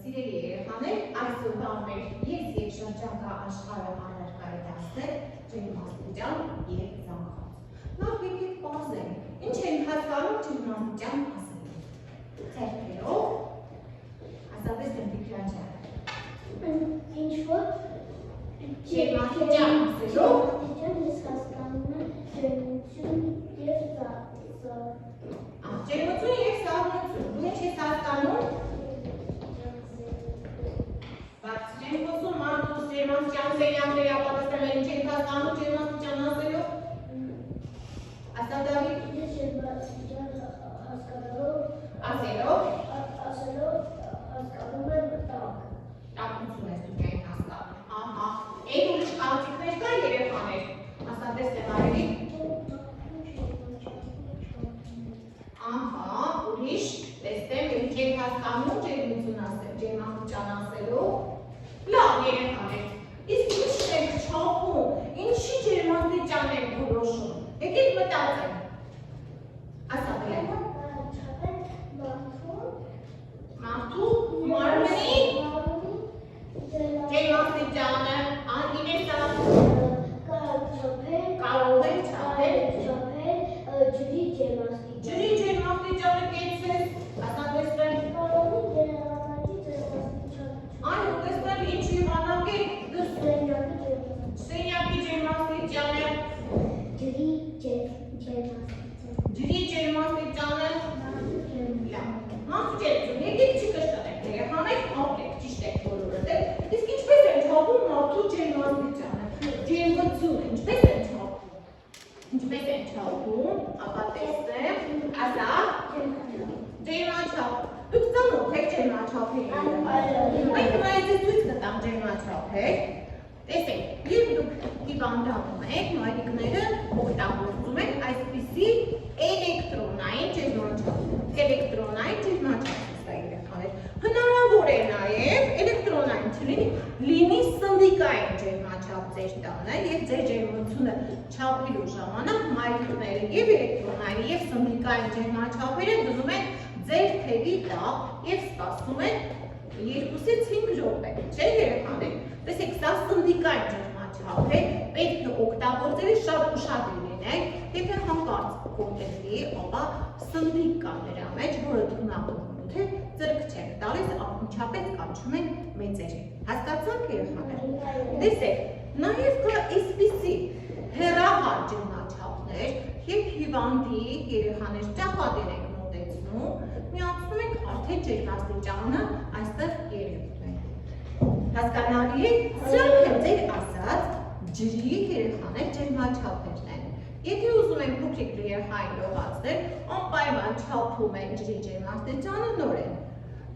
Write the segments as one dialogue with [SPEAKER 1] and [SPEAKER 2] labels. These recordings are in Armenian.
[SPEAKER 1] Սիրելի երեխաներ, այսօրվա մեր ես և շրջակա աշխարհը առարկա է դասել ջերմաստիճան և զանգված։ Նախ եկեք պարզենք, ինչ ենք հասկանում ջերմաստիճան ասելով։ Ձեռքերով, ասապես տեմպերատուրա ջան։
[SPEAKER 2] Ինչ որ
[SPEAKER 1] ջերմաստիճան ասելով
[SPEAKER 2] ես հասկանում եմ ջերմություն և
[SPEAKER 1] ջերմություն և սառնություն։ Դու ինչ ես հասկանում? Չեմ խոսում մարդուս ջերմաստիճան սենյակների ապատասխանում են ինչ ենք հասկանում ջերմաստիճան ասելով։ Ասա Դավիթ։
[SPEAKER 2] Ես ջերմաստիճան հասկանալով
[SPEAKER 1] Ասելով
[SPEAKER 2] հասկանում եմ տաք։
[SPEAKER 1] Տաքություն ես դու այն հասկանում։ Ահա։ Այդ ուրիշ կարծիքներ կա երեխաներ։ Ասա տեսնեմ արելի։ Ահա, ուրիշ տեսնեմ ինչ ենք հասկանում ջերմություն ասել, ջերմաստիճան ասելով։ Լավ երեխաներ, իսկ ինչ ենք չափում, ինչի ջերմաստիճան ենք որոշում, եկեք մտածենք, ասա բերեմ, մարդու մարմնի ջերմաստիճանը, ինեսա, կարող են չափել,
[SPEAKER 2] ջրի ջերմաստիճանը,
[SPEAKER 1] ջրի ջերմաստիճանը կեցվես, ասա տեսնեմ, Այո, տեսնել ինչ եղանակ է սենյակի ջերմաստիճանը, ջրի ջերմաստիճանը, մարդու ջերմություն, եկեք չկշտանեք, երեխաներ, ապրեք, ճիշտ եք բոլորդ, իսկ ինչպես են չափում մարդու ջերմաստիճանը, ջերմություն, ինչպես են չափում, ապա տեսնեմ, ասա, ջերմաչափ, դուք ծանոթ եք ջերմաչափի Այդ նայից ես ցույց կտամ ջերմաչափեր, տեսեք, երբ դուք հիվանդանում եք, մայրիկները օգտագործում են այսպիսի էլեկտրոնային ջերմաչափ, Հնարավոր է նաև էլեկտրոնային չլինի սնդիկային ջերմաչափ ձեր տանը և ձեր ջերմությունը չափելու ժամանակ մայրիկները և էլեկտրոնային և սնդիկային ջերմաչափերը դնում են ձեր թևի տակ և սպասում են 2-5 րոպե, չէ երեխաներ, տեսեք, սա սնդիկային ջերմաչափ է, պետք է օգտագործել շատ ուշադիր լինեք, եթե հանկարծ կոտրվի, ապա սնդիկ կա նրա մեջ, որը թունավորում թե ծրկ չենք տալիս, անմիջապես կանչում ենք մեծերի։ Հասկացանք երեխաներ։ Տեսեք, նաև կա այսպիսի հեռահար ջերմաչափներ, երբ հիվանդի երեխաներ ճակատին ենք մոտեցնում, միացնում ենք արդեն ջերմաստիճանը այստեղ երևում է։ Հասկանալի է, սրանք են ձեր ասած ջրի երեխաներ ջերմաչափերն են։ Եթե ուզում ենք փոքրիկ երեխային լողացնել, անպայման չափում են ջրի ջերմաստիճանը նորեն։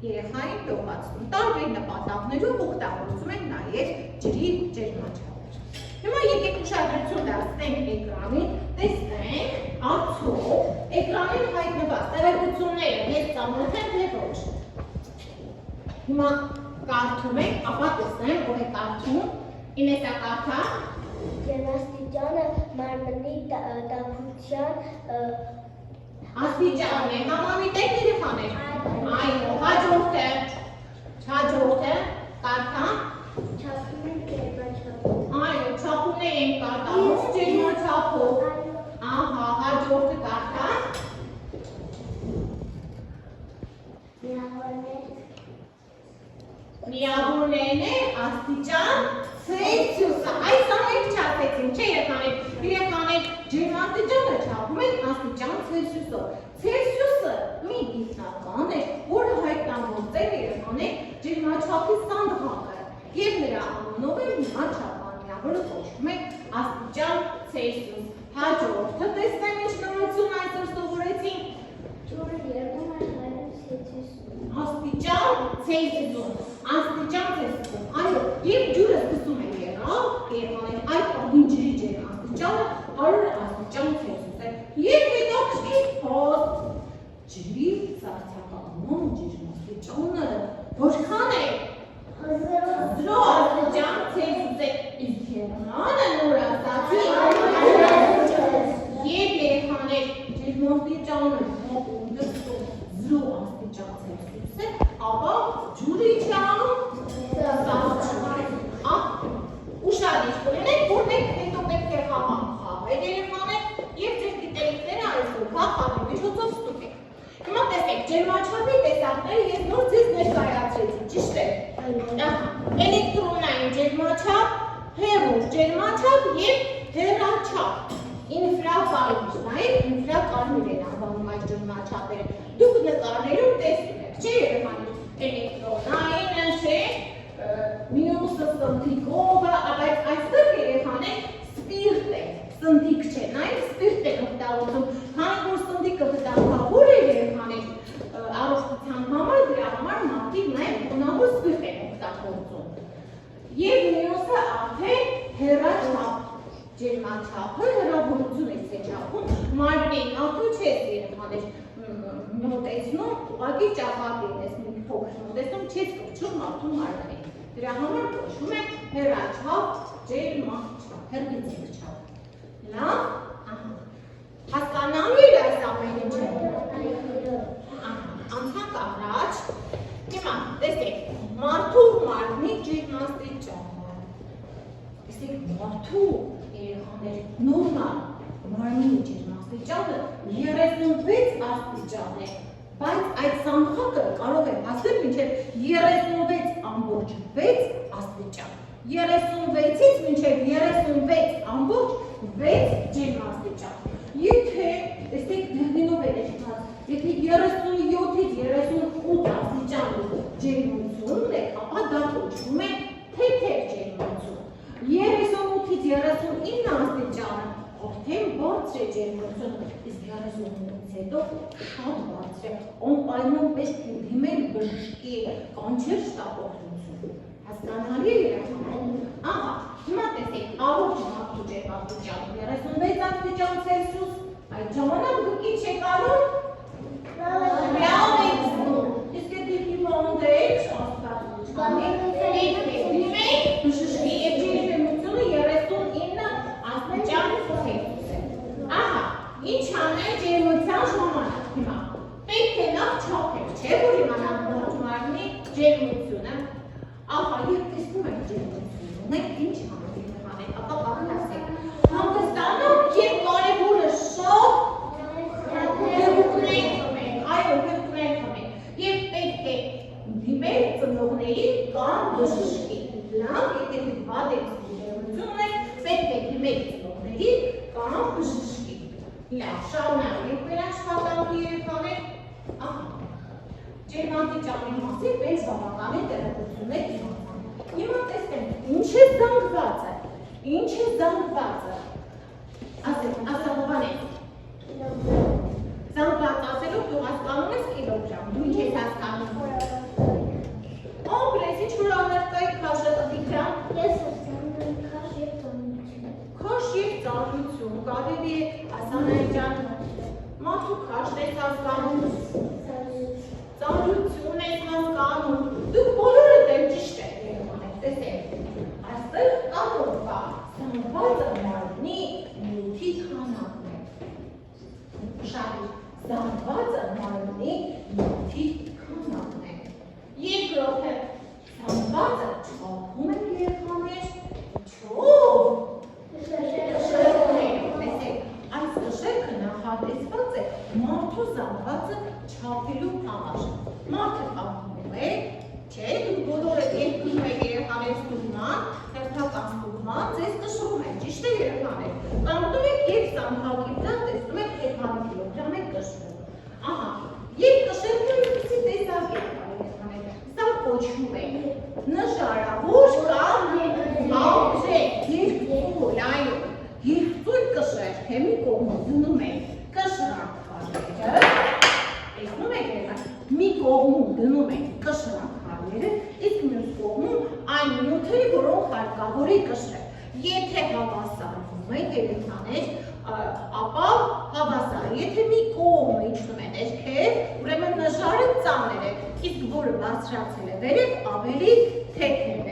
[SPEAKER 1] Երեխային լողացնում, տարբեր նպատակներով օգտագործում են նաև ջրի ջերմաչափեր։ Հիմա եկեք ուշադրություն դարձնենք էկրանին, տեսնենք արդյոք էկրանին հայտնված տեղեկությունները ես ծանոթ եմ թե ոչ։ Հիմա կարդում ենք, ապա տեսնենք, ով է կարդում, Ինեսա կարդա։
[SPEAKER 2] Ջերմաստիճանը մարմնի տաքության
[SPEAKER 1] աստիճանն է, համամիտեք երեխաներ։ Այո, հաջորդը, կարդա։
[SPEAKER 2] չափում են ջերմաչափով։
[SPEAKER 1] Այո, չափումներ ենք կատարում ջերմաչափով։ Ահա, հաջորդը կարդա։ Միավորներն է աստիճան Ցելսիուսը։ Այս ամենը չափեցին, չէ երեխաներ, ջերմաստիճանը չափում են աստիճան Ցելսիուսով։ Ցելսիուսը մի գիտնական է, որը հայտնագործել երեխաներ ջերմաչափի սանդղակը և նրա անունով է հիմա չափանյա, որը կոչվում է աստիճան Ցելսիուս։ Հաջորդը տեսնեմ ինչ նորություն այսօր սովորեցինք։
[SPEAKER 2] Ջուրը երևում է 100 Ցելսիուսում։
[SPEAKER 1] Աստիճան Ցելսիուսում, այո, երբ ջուրը սկսում է եղալ, երեխաներ, այդ աղին ջրի ջերմաստիճանը 100 աստիճան Ցելսիուս է։ Եվ հետաքրքիր փաստ, ջրի սառցակալման ջերմաստիճանը որքան է 0 աստիճան Ցելսիուս է, իսկ Գերմանը նոր ասացի Եվ երեխաներ ջերմաստիճանը 0 աստիճան Ցելսիուս է, ապա ջուրի ջերմաչափի տեսակները ես նոր ձեզ ներկայացրեցի, ճիշտ է։ Էլեկտրոնային ջերմաչափ, հեռու ջերմաչափ եւ հեռաչափ։ Ինֆրակարմիր, նայեք, ինֆրակարմիր են անվանում այս ջերմաչափերը։ Դուք նկարներում տեսնում եք, չէ՞ երեխաներ, էլեկտրոնայինը չէ, մյուսը սնդիկովը, բայց այստեղ երեխաներ սպիրտ է, սնդիկ չէ, նայեք սպիրտ են օգտագործում, քանի որ սնդիկը վտանգավոր է երեխաներ առողջության համար, դրա համար մարդիկ նաև գունավոր սպիրտ են օգտագործում։ Եվ մյուսը արդեն հեռաչափ ջերմաչափը հեռավորություն է ցեչափում, մարմնի մարդու չես երեխաներ մոտեցնում, ուղղակի ճակատին ես մի փոքր մոտեցնում, չես կպչում մարդու մարմնին։ Դրա համար կոչվում է հեռաչափ ջերմաչափ, հեռվիցիկ-չափ։ Լավ, հասկանալու է այս ամեն ինչը։ Անցանք առաջ, հիմա տեսեք, մարդու մարմնի ջերմաստիճանը։ Տեսեք, մարդու երեխաներ նորմալ մարմնի ջերմաստիճանը 36 աստիճան է, բայց այդ սանդղակը կարող է հասնել մինչև 36.6 աստիճան։ 36-ից մինչև 36.6 ջերմաստիճան։ Եթե, տեսեք, դեղնինով է նշված, եթե 37-ից 38 աստիճան ջերմություն ունեք, ապա դա կոչվում է թեթև ջերմություն։ 38-ից 39 աստիճանը արդեն բարձր է ջերմություն, իսկ 38-ից հետո շատ բարձր է, անպայման պետք է դիմել բժշկի կանչել շտապօգնություն։ Հասկանալի է երեխաներ։ Ահա, հիմա տեսեք, առողջ մարդու ջերմաստիճանը 36 աստիճան Ցելսիուս, այդ ժամանակ դուք ինչ եք անում? Լավ եք զգում։ Իսկ եթե հիվանդեք, դիմեք բժշկի եւ ջերմությունը 39 աստիճան Ցելսիուս է։ Ահա, ինչ անել ջերմության ժամանակ հիմա։ Պետք է լավ չափել, չէ՞ որ իմանանք մարմնի ջերմությունը։ Ահա, երբ տեսնում եք ջերմությունը, ունեք ինչ անել երեխաներ, ապա կանասեք։ Հանգստանում եւ կարևորը շատ հեղուկներ խմեք, այո, հեղուկներ խմեք։ Եվ պետք է դիմել ծնողների կամ բժշկի։ Լավ, եթե վատ եք ջերմություն ունեք, պետք է դիմել ծնողների կամ բժշկի։ Լավ, շարունակենք մեր աշխատանքի երեխաներ։ Ահա, ջերմաստիճանի մասին մենք բավականին տեղեկություններ իմացանք։ Հիմա տեսնենք, ինչ է զանգվածը։ Ինչ է զանգվածը։ Ասանովանենք։ Զանգված ասելով դու հասկանում ես կիլոգրամ, դու ինչ ես հասկանում։ Ամբրես, ինչ որ առարկայի քաշը դիգրամ։
[SPEAKER 2] Ես հասկանում քաշ եւ ծանրություն։
[SPEAKER 1] Քաշ եւ ծանրություն, կարելի է Ասանայի ջան, մարդու քաշն ես հասկանում։ Ծանրություն ես հասկանում, դուք բոլորը դեմ ճիշտ եք երեխաներ, տեսեք, այստեղ կատոր կա, զանգվածը մարմնի նյութի քանակն է, շարի, զանգվածը մարմնի նյութի քանակն է, երկրորդը, զանգվածը չափում են երեխաներ, չով, տեսեք, այս կշերքը նախատեսված է մարդու զանգվածը չափելու համար, մարդը կապում է, չէ, դուք բոլորը երկում եք երեխաներ ստուգման, հերթական ստուգման, ձեզ կշռում են, ճիշտ է երեխաներ, կանգնում եք և սանդղակի վրա տեսնում եք 200 կիլոգրամ եք կշռում, ահա, և կշերքը ինչպիսի տեսակ է երեխաներ, սա կոչվում է նշարավոր կամ ապրեք, երկցույլ, այո, երկցույլ կշեր, թե մի կողմում դնում եք կշռանքարները, տեսնում եք երեխաներ, մի կողմում դնում եք կշռանքարները, իսկ մյուս կողմում այն նյութերը, որոնք հարկավոր է կշռել։ Եթե հավասարվում եք երեխաներ, ապա հավասար, եթե մի կողմը իջնում է ներքև, ուրեմն նժարը ծանր է, իսկ որը բարձրացել է վերև, ավելի թեթև է։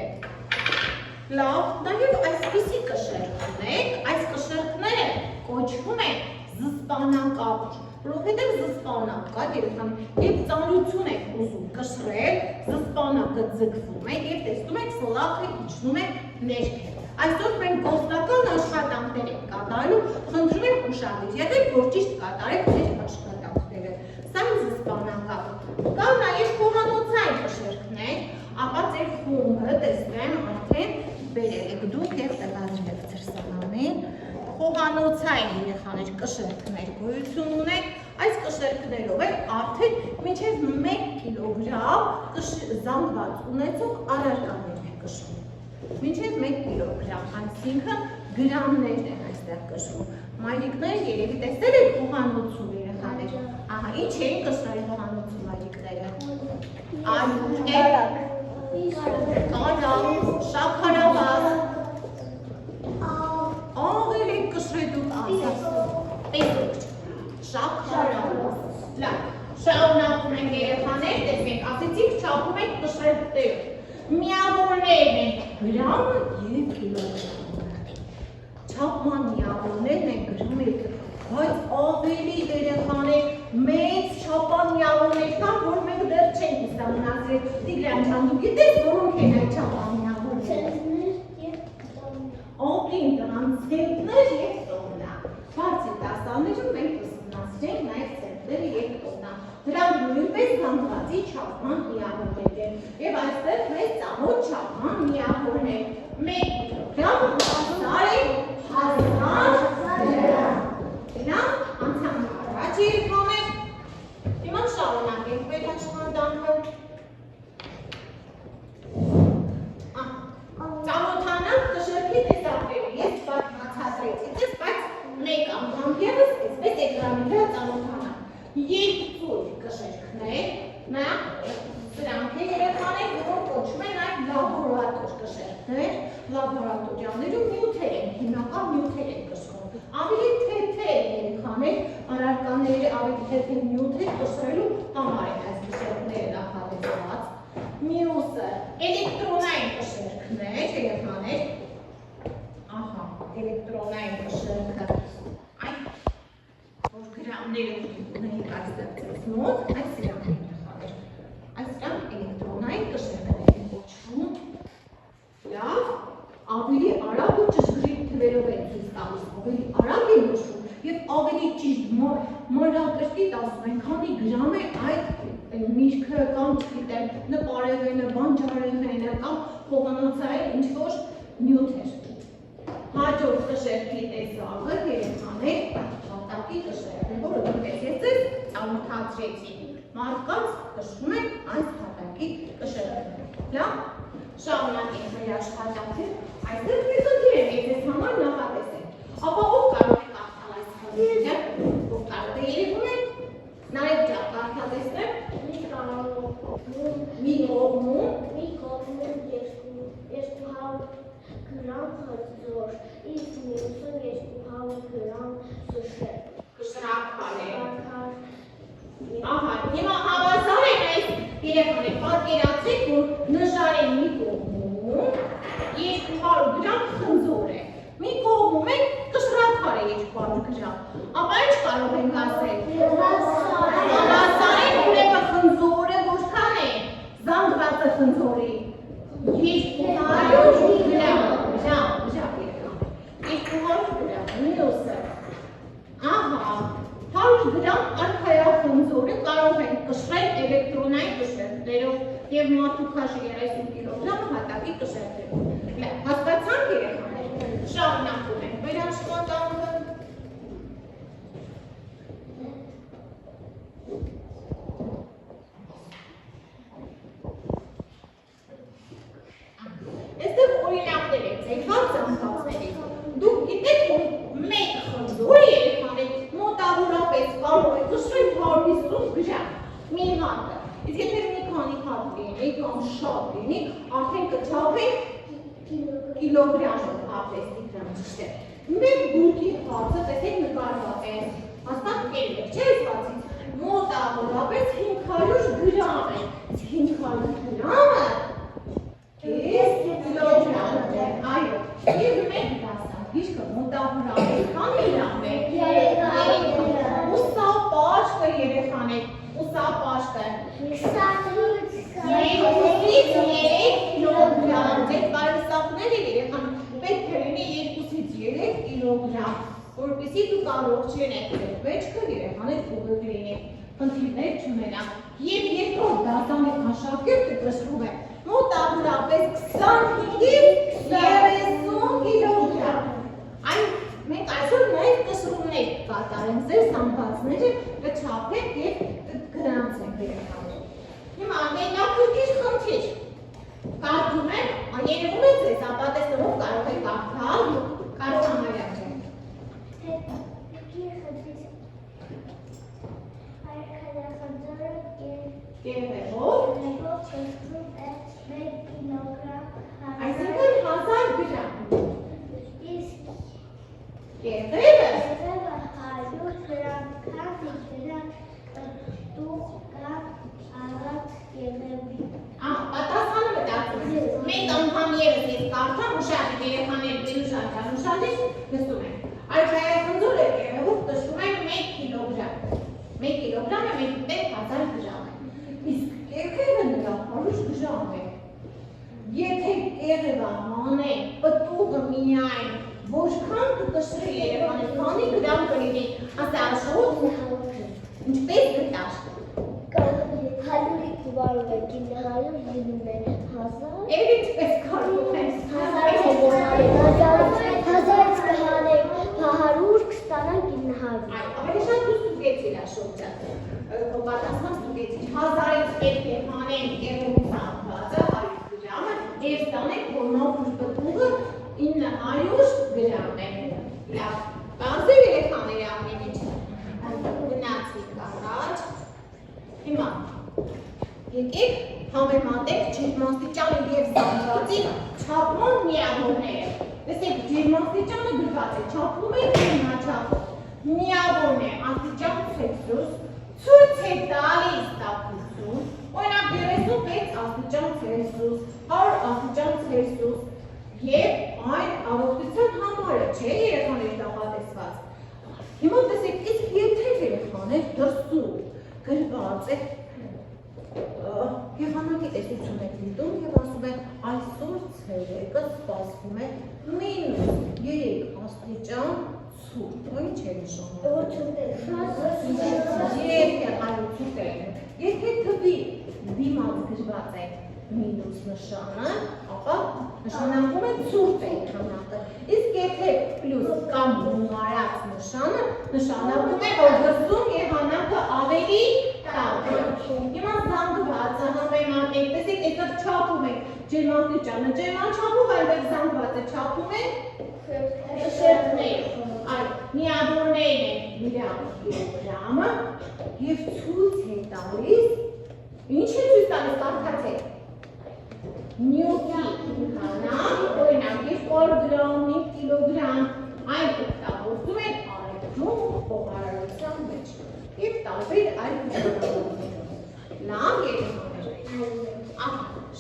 [SPEAKER 1] Լավ, նաև այսպիսի կշերք ունեք, այս կշերքները կոչվում են զսպանակապ, որովհետև զսպանակը երեխաներ, երբ ծանրություն եք ուզում կշռել, զսպանակը ձգվում է և տեսնում եք սլաքը իջնում է ներքև։ Այսօր մենք գործնական աշխատանքներ ենք կատարում, խնդրում ենք ուշադիր եղեք, որ ճիշտ կատարեք ձեր աշխատանքները։ Սա զսպանակապ։ Կան նաև խոհանոցային կշերքներ, ապա ձեր խումբը տեսնեմ արդեն բերել եք դուք և տեղադրել եք ձեր սեղանին։ Խոհանոցային երեխաներ կշերքներ գոյություն ունեն, այս կշերքներով էլ արդեն մինչև 1 կիլոգրամ զանգված ունեցող առարկաներ են կշում։ Մինչև 1 կիլոգրամ, այսինքն գրամներն են այստեղ կշում։ Մայրիկները երևի տեսել եք խոհանոցում երեխաներ։ Ահա, ինչ էին կշռել խոհանոցում մայրիկները։ Կարակ, շաքարավազ, աղեր եք կշռել դուք ասած, շաքարավազ, լավ, շարունակում ենք երեխաներ, տեսնենք, ասեցիք չափում եք կշռել տերով, միավորներն են գրամը և կիլոգրամը, չափման միավորներն են գրամը և բայց ավելի երեխաներ մեծ չափան միավորներ կան, որ մենք դեռ չենք ուսումնասիրել։ Տիգրան ջան, դու գիտես որոնք են այդ չափան միավորները։ Ողին դրանց ցենտներ և տոննա։ Բարձր դասաներում մենք ուսումնասիրենք նաև ցենտները և տոննա։ Դրանք նույնպես զանգվածի չափման միավորներ են։ Եվ այստեղ մեծ ծանոթ չափման միավորներ։ 1 կիլոգրամ 1000 գրամ։ Դրանք անցանք առաջ երեխաներ, հիմա շարունակենք վերաշխանդանքը։ Ծանոթանանք կշերքի տեսակները, ես բացատրեցի ձեզ, բայց մեկ անգամ ևս այսպես էկրանի վրա ծանոթանանք։ Երկծույլ կշերքներ, սրանք են երեխաներ, որոնք կոչվում են այդ լաբորատոր կշերքներ, լաբորատորիաներում նյութեր են, հիմնական նյութեր են կշռում։ Ավելի թեթև երեխաներ, առարկաները ավելի թեթև նյութեր կշռելու համար են այս կշերքները նախատեսված։ Մյուսը էլեկտրոնային կշերքներ, երեխաներ, ահա, էլեկտրոնային կշերքը, այդ որ գրամները ունենք այստեղ ձեզ մոտ, այս սրանք են երեխաներ, այս սրանք էլեկտրոնային կշերքներ են կոչվում, լավ, ավելի արագ ու ճշգրիտ թվերով են ցույց տալիս, ավելի արագ են նշում և ավելի ճիշտ մանրակրկիտ ասում են, քանի գրամ է այդ միրգը կամ չգիտեմ նպարևենը, բանջարեղենը կամ խոհանոցային ինչ-որ նյութեր։ Հաջորդ կշերքի տեսակը երեխաներ հատակի կշերքն է, որը դուք ես ձեզ ծանոթացրեցի։ Մարդկանց կշռում են այս հատակի կշերքները։ Լավ, շարունակենք մեր աշխատանքը, այստեղ մի խնդիր եմ ես համար նախատեսել։ Ապա ով կարող է կարդալ այս խնդիրը, ով կարող է երևում է, նայեք ջան, կարդատեսնեմ, մի կողմում 200 գրամ խծոր, իսկ մյուսը 200 գրամ սուշեր։ Կշռակալ է։ Ահա, հիմա հավասար են այս երեխաներ, պատկերացրեք, որ նժարի մի կողմում 200 գրամ խնձոր է, մի կողմում է կշռակալ է 200 գրամ, ապա ինչ կարող ենք ասել։ Հավասար են, ուրեմն խնձորը որքան է, զանգվածը խնձորի 200 գրամ, ժամ երեխաներ, 200 գրամ, մյուսը, ահա, 100 գրամ արքայախնձորը կարող ենք կշռել էլեկտրոնային կշերքներով և մատուքաշը 30 կիլոգրամ հատակի կշերքներով։ Հասկացանք երեխաներ, շարունակում ենք մեր աշխատանքը։ Այստեղ օրինակներ եք ձեքված զանգվածներից։ Դուք գիտեք, որ մեկ խնձորը երեխաներ մոտավորապես կարող է կշռել 150 գրամ մի հատը։ Իսկ եթե մի քանի հատ լինի կամ շատ լինի, արդեն կչափենք կիլոգրամով ապրես Տիգրան ճիշտ է։ Մեկ բուրգի հացը, տեսեք նկարված է, հաստատ կերել եք, չէ՞ այս հացից, մոտավորապես 500 գրամ է, 500 գրամը կիլոգրամ է, այո, և մեկ դասան, հիշկը մոտավորապես քանի գրամ է, ու սա պաշկը երեխաներ, ու սա պաշկը, 2-ից 3 կիլոգրամ, ձեր կարեսակները երեխան պետք է լինի 2-ից 3 կիլոգրամ, որպեսզի դուք առողջ եք ձեր մեջքը երեխաներ ուղիղ լինի։ խնդիրներ չունենա։ Եվ երկրորդ դասանի աշակերտը կշռում է մոտավորապես 25-ից 30 կիլոգրամ։ Այն մենք այսօր նաև կշռումներ կատարենք, ձեր սամբացները կչափենք և կգրանցենք երեխաներ։ Հիմա ամենակրկիր խնդիր։ Կարդում եմ, երևում է ձեզ, ապա տեսնելով կարող եք կարդալ, կարդամ Մարիամ։ Գերվելով այսինքն 1000 գրամ։ Գերվելը
[SPEAKER 2] 100 գրամ, քանի գրամ տուղ կամ առատ գերվի։
[SPEAKER 1] Պատասխանը մտածում։ Մեկ անգամ ևս ես կարդամ, ուշադրի երեխաները դեն ուշադրան, ուշադրի լսում են։ Արքայա խնձորը գերվելով տշվում են 1 կիլոգրամ։ 1 կիլոգրամը 1000 գրամ է։ Իսկ կերքերը նրա 100 գրամ է։ Եթե կերևա հանեն պտուղը միայն որքան կկշռի երեխաներ, քանի գրամ կլինի, ասա աշխոտ ինչպես գտար։
[SPEAKER 2] 100-ի կուվարում է, 900 լինում է 1000։
[SPEAKER 1] Եվ ինչպես կարող ես
[SPEAKER 2] 1000-ից կհանենք 100, կստանանք 900։
[SPEAKER 1] Ավելի շատ դու ստուգեցիր աշորջը, պատասխան ստուգեցիր, 1000-ից պետք է հանենք երևում ծանվածը 100 գրամը և ստանենք, որ նոքուր պտուղը 900 գրամ է։ Լավ, բանձե երեխաների ամենից գնացիք առաջ։ Հիմա, եկեք համեմատենք ջերմաստիճանը և զանգվածի չափման միավորները։ Տեսեք, ջերմաստիճանը գրված է, չափում է ջերմաչափը, միավորն է աստիճան Ցելսիուս, ցույց է տալիս տաքություն, օրինակ 36 աստիճան Ցելսիուս, 100 աստիճան Ցելսիուս և այն առողջության համարը չէ երեխաների նախատեսված։ Հիմա տեսեք, իսկ եթե երեխաներ դրսում գրված է եղանակի տեսություն եք դիտում և ասում է այսօր ցերեկը սպասվում է -3 աստիճան ցուրտ, ինչ է նշանակում։ Եթե թվի դիմաց գրված է մինուս նշանը, ապա նշանակում է ցուրտ է եղանակը։ Իսկ եթե պլյուս կամ գումարած նշանը, նշանակում է, որ դրսում եղանակը ավելի տաք է։ Հիմա զանգվածը համեմատենք, տեսեք, այստեղ չափում ենք ջերմաստիճանը, ջերմաչափով այնտեղ զանգվածը չափում է շերտներով, այլ միավորներն են գրամ կիլոգրամը և ցույց է տալիս, ինչ է ցույց տալիս, կարդացեք, նյութի քանակ, օրինակ 200 գրամ, 5 կիլոգրամ, այն օգտագործում են առևտրում խոհարարության մեջ և տարբեր այլ միջոցներով։ Լավ երեխաներ,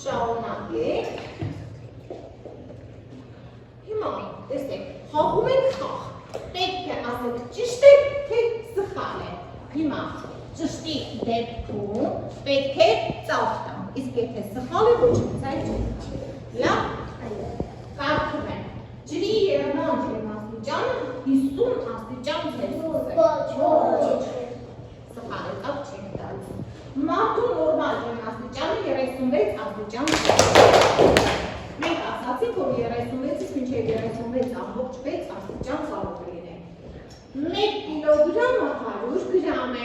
[SPEAKER 1] շարունակենք։ Հիմա տեսեք, խաղում ենք խաղ, պետք է ասեք ճիշտ է, թե սխալ է։ Հիմա ճշտի դեպքում պետք է ծավ տամ, իսկ եթե սխալ է, ոչինչ այլ չի։ Լավ, կարդում եմ, ջրի երման ջերմաստիճանը 50 աստիճան Ցելսիուս է։ Սխալ է, ծավ չենք տալիս։ Մարդու նորմալ ջերմաստիճանը 36 աստիճան Ցելսիուս։ Մենք ասացինք, որ 36-ից մինչև 36.6 աստիճան կարող է լինել։ 1 կիլոգրամը 100 գրամ է։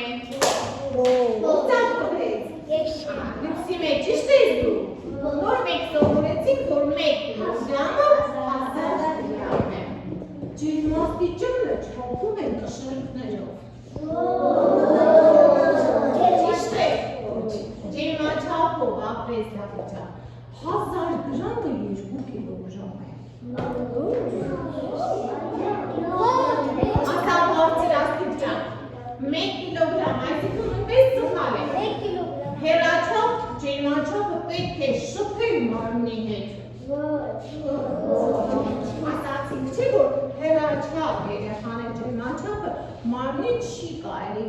[SPEAKER 1] Ո՞ղծավ կվեց։ Լույսի մեջ ճիշտ ես դու։ Նոր մենք սովորեցինք, որ 1 կիլոգրամը 1000 գրամ է։ Ջերմաստիճանը չափում են նշաններով։ Ճիշտ է։ Ջերմաչափով ապրես դատության։ 1000 գրամը 2 կիլոգրամ է։ Ասա բարձր աստիճան։ 1 կիլոգրամ, այսինքն նույնպես սխալ է։ Հեռաչափ, ջերմաչափը պետք է շփել մարմնի հետ։ Ասացինք չէ, որ հեռաչափ երեխաներ ջերմաչափը մարմնին չի կարելի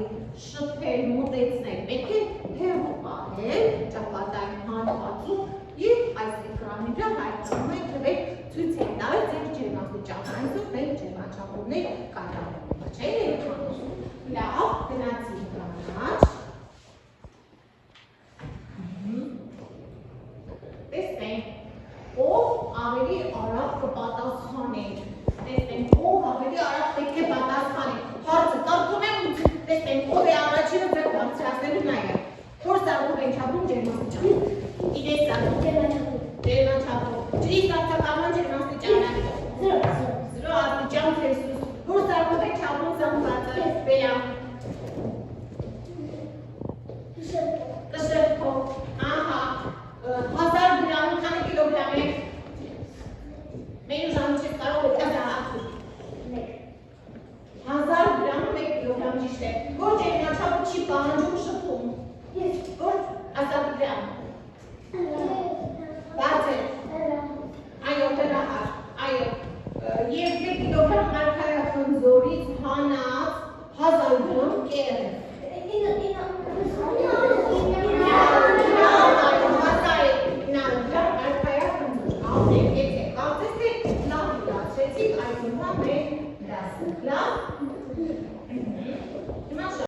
[SPEAKER 1] շփել, մոտեցնել, պետք է հեռու պահել ճակատային հատվածում և այս էկրանի վրա հայտնվում է թվեր ցույց է տալիս ձեր ջերմաստիճանը, այսօր մենք ջերմաչափումներ կատարում ենք, չէ՞ երեխաներ։ Լավ, գնացինք առաջ։ ավելի արագ կպատասխանի։ Տեսնենք ով ավելի արագ պետք է պատասխանի։ Հարցը կարդում եմ ու տեսնենք ով է առաջինը ձեր բարձրացնելու նայեք։ 4 սարքով են չափում ջերմաստիճանը։ Իդես սարքով ջերմաչափով։ Ջրի սարքականման ջերմաստիճանը։ 0 աստիճան Ցելսիուս։ 4 սարքով է չափում զանգվածը։ Վերա։ Կշեպքով, ահա, 1000 գրամ, քանի կիլոգրամ է։ Մեր ուժանում չես կարող է կազահացու։ 1000 գրամ, 1 կիլոգրամ ճիշտ է։ Որ ջերմաչափը չի պահանջում շփում։ Որ 1000 գրամ։ Բարձր։ Այո, հրահար, այո։ Եվ 1 կիլոգրամ արքայախնձորից հանած 1000 գրամ կեր։ Լավ,